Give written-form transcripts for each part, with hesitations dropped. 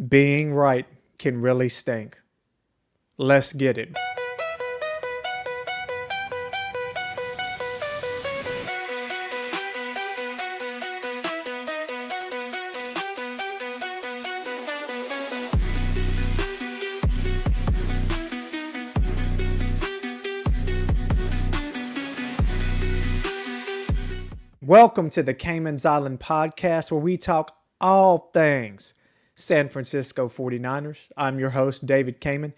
Being right can really stink. Let's get it. Welcome to the Cayman's Island podcast, where we talk all things San Francisco 49ers. I'm your host, David Cayman.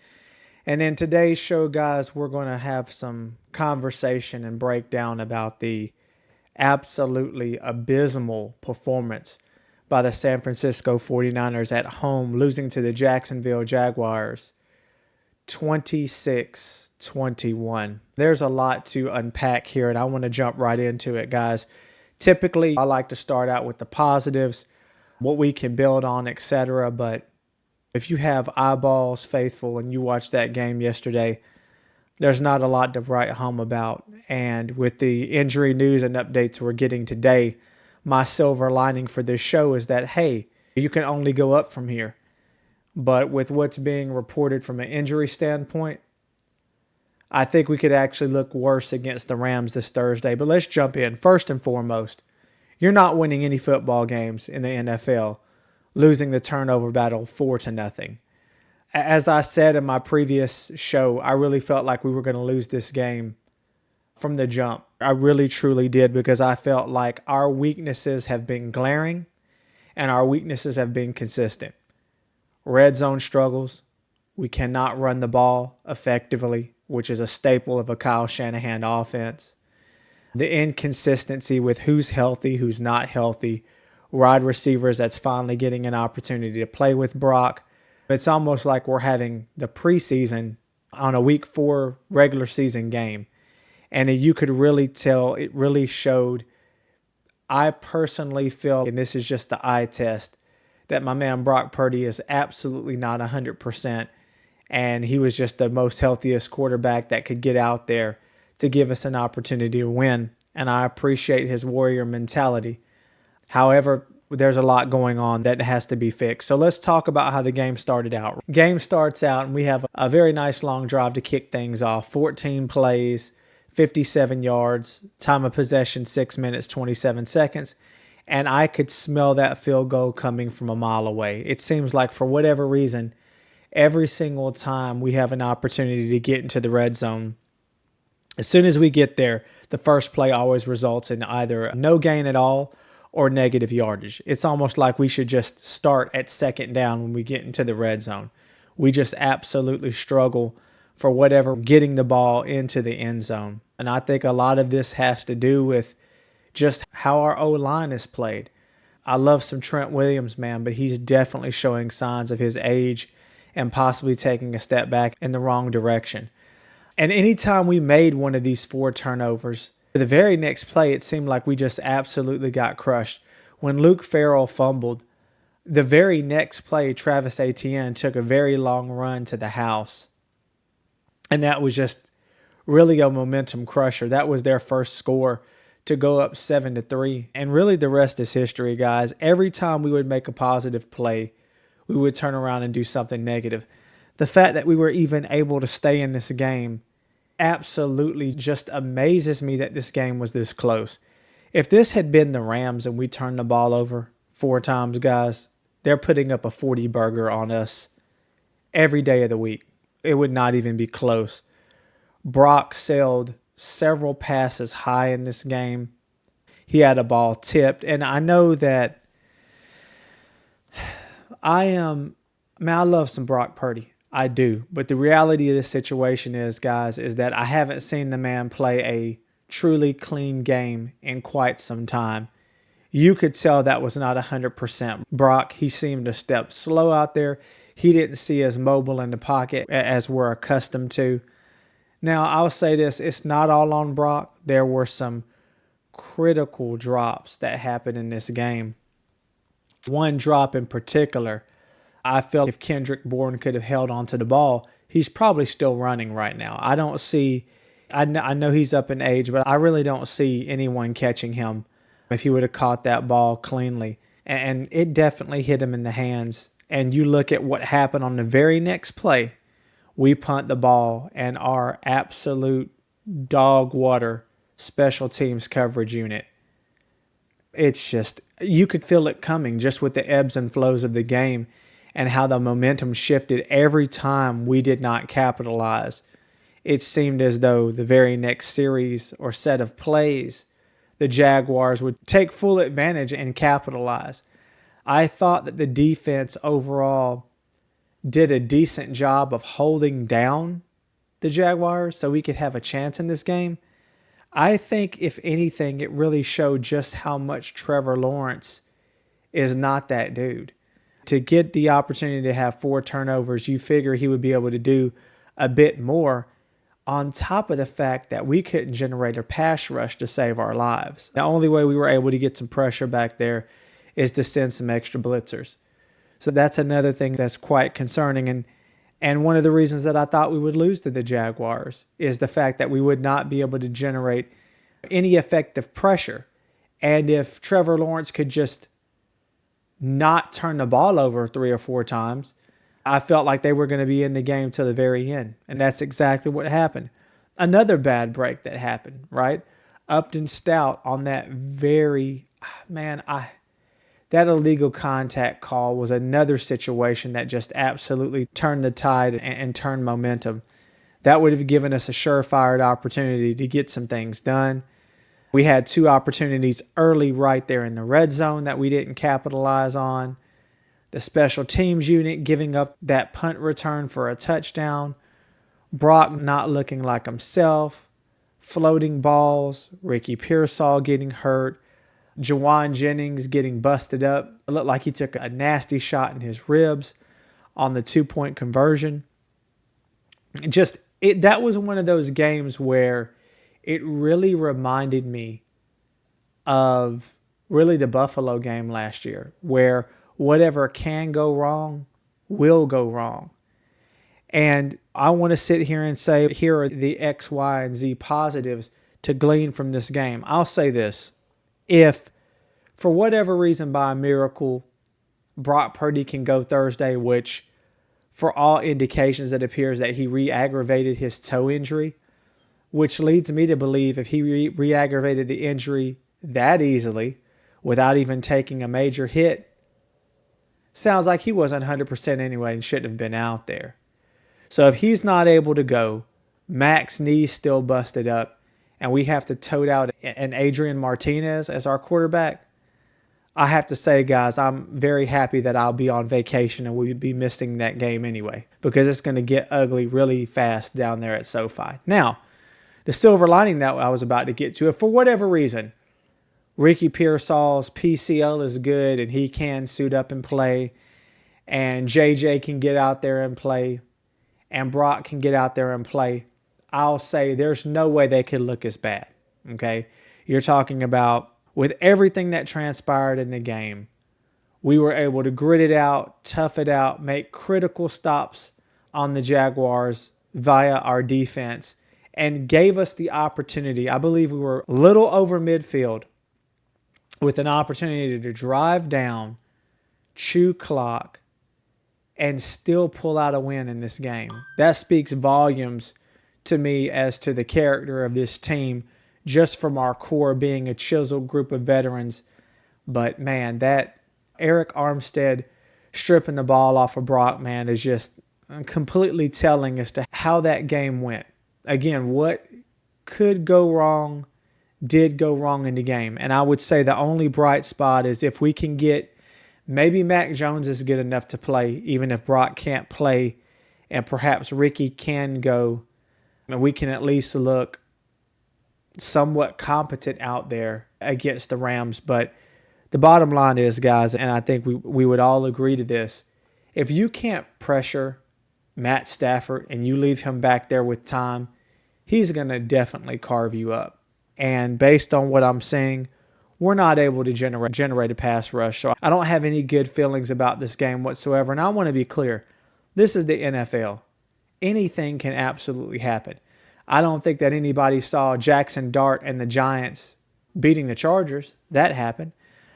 And in today's show, guys, we're going to have some conversation and breakdown about the absolutely abysmal performance by the San Francisco 49ers at home, losing to the Jacksonville Jaguars 26-21. There's a lot to unpack here, and I want to jump right into it, guys. Typically, I like to start out with the positives, what we can build on, etc. But if you have eyeballs faithful and you watched that game yesterday, there's not a lot to write home about. And with the injury news and updates we're getting today, my silver lining for this show is that, hey, you can only go up from here. But with what's being reported from an injury standpoint, I think we could actually look worse against the Rams this Thursday. But let's jump in. First and foremost, you're not winning any football games in the NFL, losing the turnover battle 4-0. As I said in my previous show, I really felt like we were going to lose this game from the jump. I really, truly did, because I felt like our weaknesses have been glaring and our weaknesses have been consistent. Red zone struggles. We cannot run the ball effectively, which is a staple of a Kyle Shanahan offense. The inconsistency with who's healthy, who's not healthy. Wide receivers that's finally getting an opportunity to play with Brock. It's almost like we're having the preseason on a week 4 regular season game. And you could really tell it really showed. I personally feel, and this is just the eye test, that my man Brock Purdy is absolutely not 100%. And he was just the most healthiest quarterback that could get out there to give us an opportunity to win. And I appreciate his warrior mentality. However, there's a lot going on that has to be fixed. So let's talk about how the game started out. Game starts out and we have a very nice long drive to kick things off. 14 plays, 57 yards, time of possession 6 minutes, 27 seconds. And I could smell that field goal coming from a mile away. It seems like for whatever reason, every single time we have an opportunity to get into the red zone, as soon as we get there, the first play always results in either no gain at all or negative yardage. It's almost like we should just start at second down when we get into the red zone. We just absolutely struggle for whatever getting the ball into the end zone. And I think a lot of this has to do with just how our O-line is played. I love some Trent Williams, man, but he's definitely showing signs of his age and possibly taking a step back in the wrong direction. And anytime we made one of these 4 turnovers, the very next play, it seemed like we just absolutely got crushed. When Luke Farrell fumbled, the very next play, Travis Etienne took a very long run to the house. And that was just really a momentum crusher. That was their first score to go up 7-3. And really the rest is history, guys. Every time we would make a positive play, we would turn around and do something negative. The fact that we were even able to stay in this game absolutely just amazes me that this game was this close. If this had been the Rams and we turned the ball over 4 times, guys, they're putting up a 40 burger on us every day of the week. It would not even be close. Brock sailed several passes high in this game. He had a ball tipped, and I know that I love some Brock Purdy. I do. But the reality of this situation is, guys, is that I haven't seen the man play a truly clean game in quite some time. You could tell that was not 100%. Brock, he seemed to step slow out there. He didn't see as mobile in the pocket as we're accustomed to. Now, I'll say this. It's not all on Brock. There were some critical drops that happened in this game. One drop in particular, I felt if Kendrick Bourne could have held onto the ball, he's probably still running right now. I know he's up in age, but I really don't see anyone catching him if he would have caught that ball cleanly. And it definitely hit him in the hands And you look at what happened on the very next play. We punt the ball, and our absolute dog water special teams coverage unit, it's just, you could feel it coming just with the ebbs and flows of the game and how the momentum shifted every time we did not capitalize. It seemed as though the very next series or set of plays, the Jaguars would take full advantage and capitalize. I thought that the defense overall did a decent job of holding down the Jaguars so we could have a chance in this game. I think, if anything, it really showed just how much Trevor Lawrence is not that dude. To get the opportunity to have 4 turnovers, you figure he would be able to do a bit more, on top of the fact that we couldn't generate a pass rush to save our lives. The only way we were able to get some pressure back there is to send some extra blitzers. So that's another thing that's quite concerning. And one of the reasons that I thought we would lose to the Jaguars is the fact that we would not be able to generate any effective pressure. And if Trevor Lawrence could just not turn the ball over 3 or 4 times, I felt like they were going to be in the game till the very end. And that's exactly what happened. Another bad break that happened, right? Upton Stout on that that illegal contact call was another situation that just absolutely turned the tide and turned momentum. That would have given us a surefire opportunity to get some things done. We had 2 opportunities early right there in the red zone that we didn't capitalize on. The special teams unit giving up that punt return for a touchdown. Brock not looking like himself. Floating balls. Ricky Pearsall getting hurt. Jawan Jennings getting busted up. It looked like he took a nasty shot in his ribs on the 2-point conversion. That was one of those games where it really reminded me of really the Buffalo game last year, where whatever can go wrong will go wrong. And I want to sit here and say, here are the X, Y, and Z positives to glean from this game. I'll say this. If, for whatever reason, by a miracle, Brock Purdy can go Thursday, which for all indications it appears that he re-aggravated his toe injury, which leads me to believe if he re-aggravated the injury that easily without even taking a major hit, sounds like he wasn't 100% anyway and shouldn't have been out there. So if he's not able to go, Mac's knee's still busted up, and we have to tote out an Adrian Martinez as our quarterback, I have to say, guys, I'm very happy that I'll be on vacation and we'd be missing that game anyway, because it's going to get ugly really fast down there at SoFi. Now, the silver lining that I was about to get to, if for whatever reason Ricky Pearsall's PCL is good and he can suit up and play, and JJ can get out there and play, and Brock can get out there and play, I'll say there's no way they could look as bad, okay? You're talking about, with everything that transpired in the game, we were able to grit it out, tough it out, make critical stops on the Jaguars via our defense, and gave us the opportunity. I believe we were a little over midfield with an opportunity to drive down, chew clock, and still pull out a win in this game. That speaks volumes to me as to the character of this team, just from our core being a chiseled group of veterans. But, man, that Eric Armstead stripping the ball off of Brock, man, is just completely telling as to how that game went. Again, what could go wrong did go wrong in the game. And I would say the only bright spot is if we can get, maybe Mac Jones is good enough to play, even if Brock can't play, and perhaps Ricky can go, and we can at least look somewhat competent out there against the Rams. But the bottom line is, guys, and I think we would all agree to this, if you can't pressure Matt Stafford and you leave him back there with time, he's going to definitely carve you up. And based on what I'm seeing, we're not able to generate a pass rush. So I don't have any good feelings about this game whatsoever. And I want to be clear, this is the NFL. Anything can absolutely happen. I don't think that anybody saw Jackson Dart and the Giants beating the Chargers. That happened.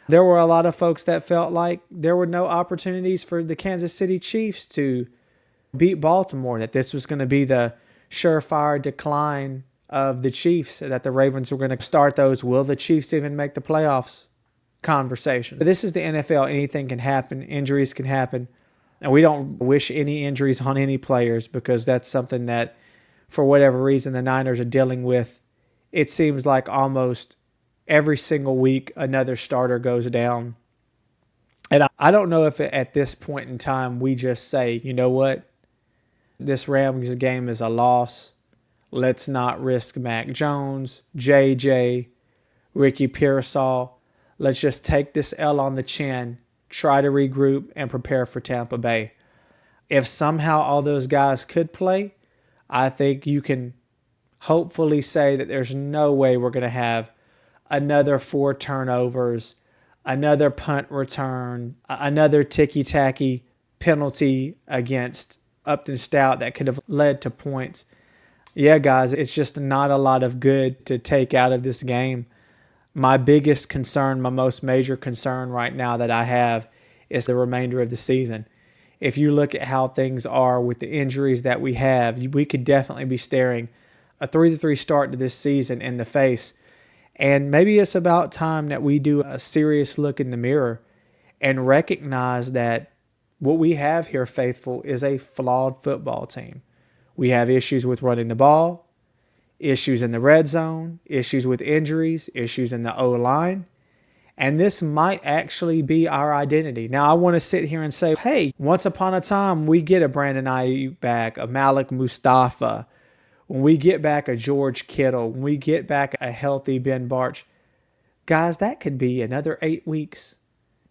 There were a lot of folks that felt like there were no opportunities for the Kansas City Chiefs to beat Baltimore, that this was going to be the surefire decline of the Chiefs, that the Ravens were going to start those will the Chiefs even make the playoffs conversation. This is the NFL. Anything can happen. Injuries can happen. And we don't wish any injuries on any players because that's something that, for whatever reason, the Niners are dealing with. It seems like almost every single week another starter goes down. And I don't know if at this point in time we just say, you know what, this Rams game is a loss. Let's not risk Mac Jones, JJ, Ricky Pearsall. Let's just take this L on the chin, try to regroup, and prepare for Tampa Bay. If somehow all those guys could play, I think you can hopefully say that there's no way we're going to have another 4 turnovers, another punt return, another ticky-tacky penalty against Upton Stout that could have led to points. Yeah, guys, it's just not a lot of good to take out of this game. My biggest concern, my most major concern right now that I have is the remainder of the season. If you look at how things are with the injuries that we have, we could definitely be staring a 3-3 start to this season in the face. And maybe it's about time that we do a serious look in the mirror and recognize that what we have here, faithful, is a flawed football team. We have issues with running the ball, issues in the red zone, issues with injuries, issues in the O-line. And this might actually be our identity. Now, I want to sit here and say, hey, once upon a time, we get a Brandon Ayuk back, a Malik Mustafa, when we get back a George Kittle, when we get back a healthy Ben Barch, guys, that could be another 8 weeks.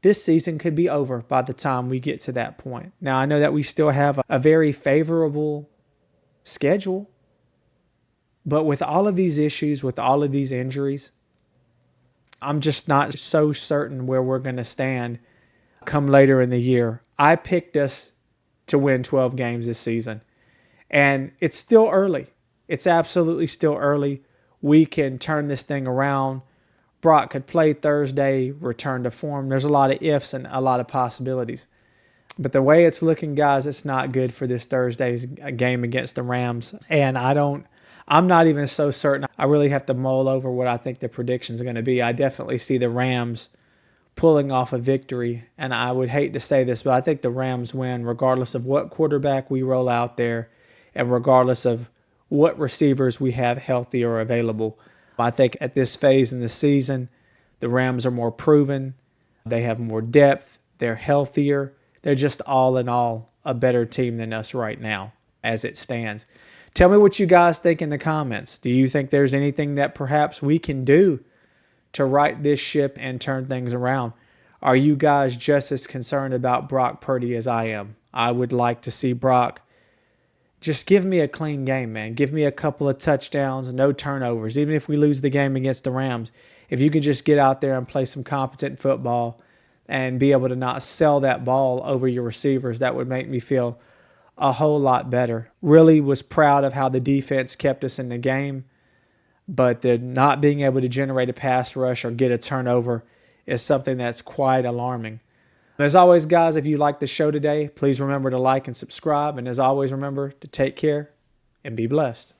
This season could be over by the time we get to that point. Now, I know that we still have a very favorable schedule, but with all of these issues, with all of these injuries, I'm just not so certain where we're going to stand come later in the year. I picked us to win 12 games this season, and it's still early. It's absolutely still early. We can turn this thing around. Brock could play Thursday, return to form. There's a lot of ifs and a lot of possibilities. But the way it's looking, guys, it's not good for this Thursday's game against the Rams. And I'm not even so certain. I really have to mull over what I think the predictions are going to be. I definitely see the Rams pulling off a victory. And I would hate to say this, but I think the Rams win regardless of what quarterback we roll out there and regardless of what receivers we have healthy or available. I think at this phase in the season, the Rams are more proven. They have more depth. They're healthier. They're just all in all a better team than us right now as it stands. Tell me what you guys think in the comments. Do you think there's anything that perhaps we can do to right this ship and turn things around? Are you guys just as concerned about Brock Purdy as I am? I would like to see Brock just give me a clean game, man. Give me a couple of touchdowns, no turnovers. Even if we lose the game against the Rams, if you can just get out there and play some competent football and be able to not sell that ball over your receivers, that would make me feel a whole lot better. Really was proud of how the defense kept us in the game, but the not being able to generate a pass rush or get a turnover is something that's quite alarming. As always, guys, if you liked the show today, please remember to like and subscribe. And as always, remember to take care and be blessed.